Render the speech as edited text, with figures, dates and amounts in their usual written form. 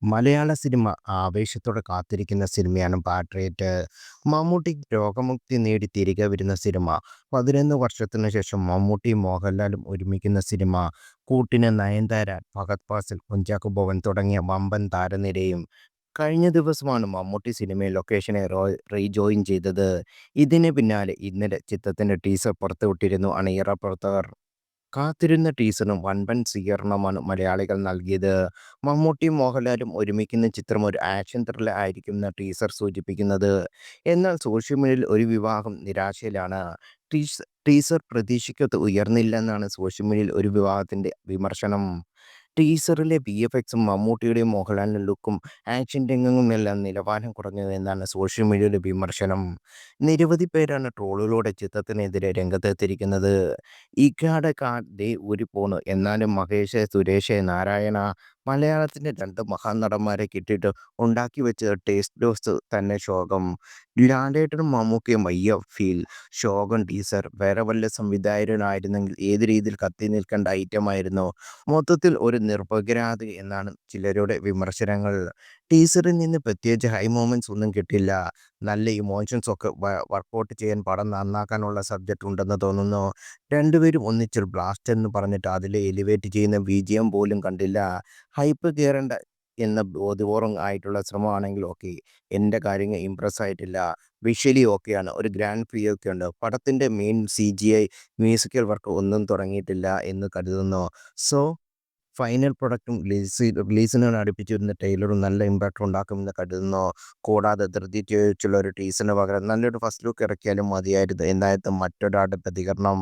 മലയാള cinema ആവേശത്തോടെ കാത്തിരിക്കുന്ന സിനിമയാണ് പാട്രിയറ്റ്. മമ്മൂട്ടി രോഗമുക്തി നേടി തിരികെ വരുന്ന സിനിമ. 11 വർഷത്തിനു ശേഷം മമ്മൂട്ടിയും മോഹൻലാലും ഒരുമിക്കുന്ന സിനിമ. കൂട്ടിന് നയൻതാര, ഫഹദ് ഫാസിൽ, കുഞ്ചാക്കോ ബോബൻ തുടങ്ങിയ വമ്പൻ താരനിരയും. കഴിഞ്ഞ ദിവസമാണ് മമ്മൂട്ടി സിനിമയിൽ ലൊക്കേഷനെ റീജോയിൻ ചെയ്തത്. ഇതിന് പിന്നാലെ ഇന്നലെ ചിത്രത്തിന്റെ ടീസർ പുറത്തുവിട്ടിരുന്നു അണിയറ പ്രവർത്തകർ. കാത്തിരുന്ന ടീസറിനും വൻപൻ സ്വീകരണമാണ് മലയാളികൾ നൽകിയത്. മമ്മൂട്ടിയും മോഹൻലാലും ഒരുമിക്കുന്ന ചിത്രം ഒരു ആക്ഷൻ ത്രില്ലർ ആയിരിക്കുമെന്ന് ടീസർ സൂചിപ്പിക്കുന്നത്. എന്നാൽ സോഷ്യൽ മീഡിയയിൽ ഒരു വിഭാഗം നിരാശയിലാണ്. ടീസർ പ്രതീക്ഷിക്കത്ത് ഉയർന്നില്ലെന്നാണ് സോഷ്യൽ മീഡിയയിൽ ഒരു വിഭാഗത്തിന്റെ വിമർശനം. ടീസറിലെ VFXും മമ്മൂട്ടിയുടെയും മോഹൻലാലിന്റെ ലുക്കും ആക്ഷൻ രംഗങ്ങളുമെല്ലാം നിലവാരം കുറഞ്ഞു എന്നാണ് സോഷ്യൽ മീഡിയയുടെ വിമർശനം. നിരവധി പേരാണ് ട്രോളുകളോടെ ചിത്രത്തിനെതിരെ രംഗത്തെത്തിയിരിക്കുന്നത്. ഇക്കാടെ ദേ ഊരിപ്പോന്നു. എന്നാലും മഹേഷ്, സുരേഷ്, നാരായണ മലയാളത്തിന്റെ രണ്ട് മഹാനടന്മാരെ കിട്ടിയിട്ട് ഉണ്ടാക്കി വെച്ച ടേസ്റ്റ് ലോസ് തന്നെ ശോകം. ലാലേട്ടനും മമ്മൂക്കയും വയ്യ ഫീൽ. ശോകം ടീസർ. വേറെ വല്ല സംവിധായകനായിരുന്നെങ്കിൽ ഏത് രീതിയിൽ കത്തി നിൽക്കേണ്ട ഐറ്റമായിരുന്നു. മൊത്തത്തിൽ ഒരു നിർഭയരാധ എന്നാണ് ചിലരുടെ വിമർശനങ്ങൾ. ടീസറിൽ നിന്ന് പ്രത്യേകിച്ച് ഹൈ മൊമെന്റ്സ് ഒന്നും കിട്ടില്ല. നല്ല ഇമോഷൻസ് ഒക്കെ വർക്കൗട്ട് ചെയ്യാൻ പടം നന്നാക്കാനുള്ള സബ്ജക്റ്റ് ഉണ്ടെന്ന് തോന്നുന്നു. രണ്ടുപേരും ഒന്നിച്ചൊരു ബ്ലാസ്റ്റ് എന്ന് പറഞ്ഞിട്ട് അതിൽ എലിവേറ്റ് ചെയ്യുന്ന വിജയം പോലും കണ്ടില്ല. ഹൈപ്പ് കയറേണ്ട എന്ന ബോധപൂർവം ആയിട്ടുള്ള ശ്രമമാണെങ്കിൽ ഓക്കെ. എൻ്റെ കാര്യങ്ങൾ ഇമ്പ്രസ് ആയിട്ടില്ല. വിഷ്വലി ഓക്കെയാണ്. ഒരു ഗ്രാൻഡ് ഫീ ഒക്കെ ഉണ്ട്. പടത്തിൻ്റെ മെയിൻ CGI മ്യൂസിക്കൽ വർക്ക് ഒന്നും തുടങ്ങിയിട്ടില്ല എന്ന് കരുതുന്നു. സോ ഫൈനൽ പ്രൊഡക്റ്റും റിലീസിനോട് അടുപ്പിച്ച് വരുന്ന ട്രെയിലറും നല്ല ഇമ്പാക്റ്റ് ഉണ്ടാക്കുമെന്ന് കരുതുന്നു. കൂടാതെ ധൃതി വെച്ചുള്ള ഒരു ടീസറിന് പകരം നല്ലൊരു ഫസ്റ്റ് ലുക്ക് ഇറക്കിയാലും മതിയായിരുന്നു എന്നായിരുന്നു മറ്റൊരാളുടെ പ്രതികരണം.